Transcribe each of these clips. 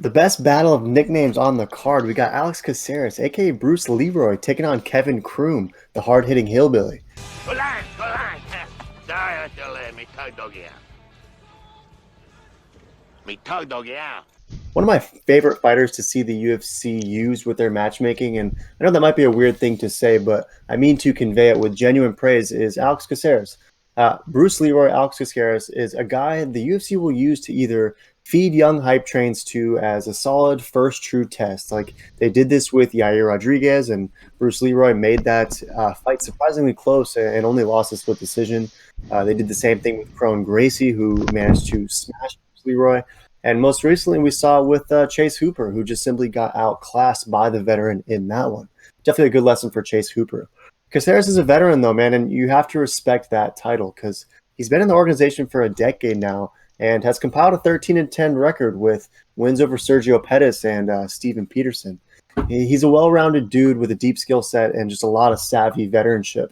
The best battle of nicknames on the card. We got Alex Caceres, aka Bruce Leroy, taking on Kevin Croom, the hard-hitting hillbilly. Golan, Golan. Sorry, mi tug dog yeah. Mi tug dog yeah. One of my favorite fighters to see the UFC use with their matchmaking, and I know that might be a weird thing to say, but I mean to convey it with genuine praise, is Alex Caceres. Bruce Leroy, Alex Caceres, is a guy the UFC will use to either feed young hype trains to as a solid first true test. Like they did this with Yair Rodriguez, and Bruce Leroy made that fight surprisingly close and only lost a split decision. They did the same thing with Kron Gracie, who managed to smash Bruce Leroy. And most recently, we saw with Chase Hooper, who just simply got outclassed by the veteran in that one. Definitely a good lesson for Chase Hooper. Caceres is a veteran, though, man, and you have to respect that title because he's been in the organization for a decade now and has compiled a 13-10 record with wins over Sergio Pettis and Steven Peterson. He's a well-rounded dude with a deep skill set and just a lot of savvy veteranship.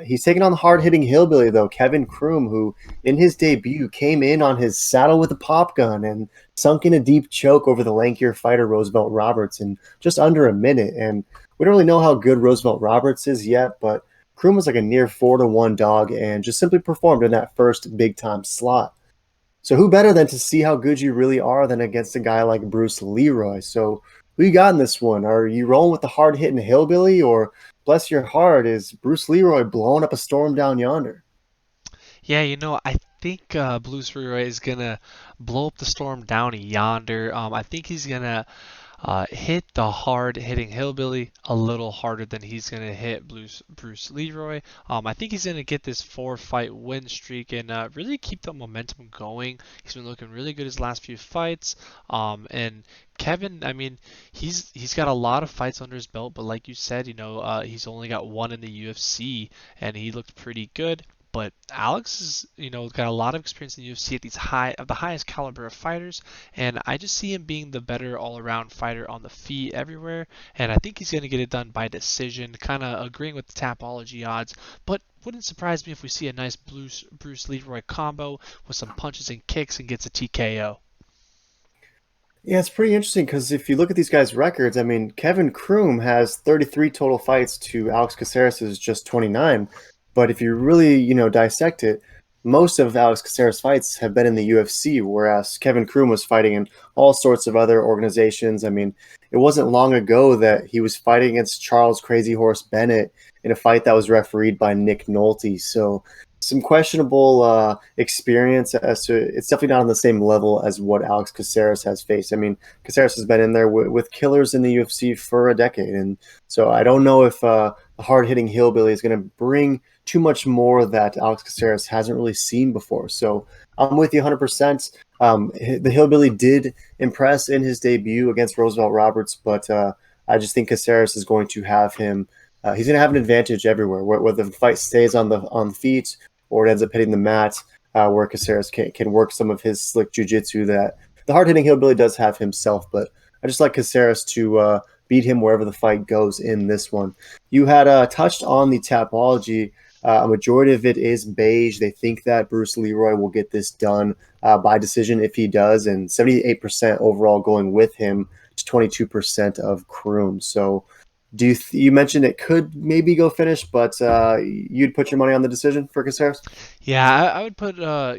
He's taking on the hard-hitting hillbilly, though, Kevin Croom, who in his debut came in on his saddle with a pop gun and sunk in a deep choke over the lankier fighter Roosevelt Roberts in just under a minute. And we don't really know how good Roosevelt Roberts is yet, but Croom was like a near 4-1 dog and just simply performed in that first big-time slot. So who better than to see how good you really are than against a guy like Bruce Leroy? So who you got in this one? Are you rolling with the hard-hitting hillbilly, or bless your heart, is Bruce Leroy blowing up a storm down yonder? Yeah, I think Blues Leroy is gonna blow up the storm down yonder. I think he's gonna hit the hard hitting hillbilly a little harder than he's gonna hit Bruce Leroy. I think he's gonna get this 4-fight win streak and really keep the momentum going. He's been looking really good his last few fights. And Kevin, I mean, he's got a lot of fights under his belt, but like you said, he's only got one in the UFC, and he looked pretty good. But Alex is, got a lot of experience in the UFC at the highest caliber of fighters, and I just see him being the better all-around fighter on the feet everywhere. And I think he's going to get it done by decision, kind of agreeing with the Tapology odds. But wouldn't surprise me if we see a nice Bruce Leroy combo with some punches and kicks and gets a TKO. Yeah, it's pretty interesting because if you look at these guys' records, I mean, Kevin Croom has 33 total fights to Alex Caceres' just 29. But if you really, dissect it, most of Alex Caceres' fights have been in the UFC, whereas Kevin Croom was fighting in all sorts of other organizations. I mean, it wasn't long ago that he was fighting against Charles Crazy Horse Bennett in a fight that was refereed by Nick Nolte. So some questionable experience as to it's definitely not on the same level as what Alex Caceres has faced. I mean, Caceres has been in there with killers in the UFC for a decade, and so I don't know if the hard-hitting hillbilly is going to bring too much more that Alex Caceres hasn't really seen before. So I'm with you 100%. The hillbilly did impress in his debut against Roosevelt Roberts, but I just think Caceres is going to have him. He's going to have an advantage everywhere, whether the fight stays on the feet or it ends up hitting the mat, where Caceres can work some of his slick jiu-jitsu that the hard-hitting hillbilly does have himself. But I just like Caceres to beat him wherever the fight goes in this one. You had touched on the Tapology. A majority of it is beige. They think that Bruce Leroy will get this done by decision if he does, and 78% overall going with him to 22% of Kroom. So you mentioned it could maybe go finish, but you'd put your money on the decision for Caceres? Yeah, I would put a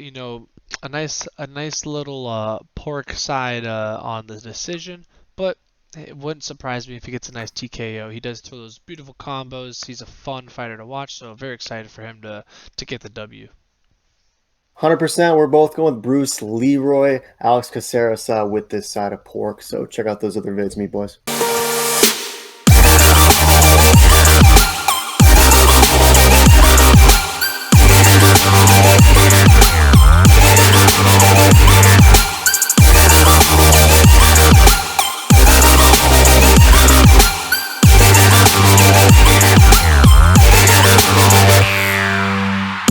nice little pork side on the decision, but it wouldn't surprise me if he gets a nice TKO. He does throw those beautiful combos. He's a fun fighter to watch, so very excited for him to get the W. 100%. We're both going with Bruce Leroy, Alex Caceres with this side of pork. So check out those other vids, meat boys.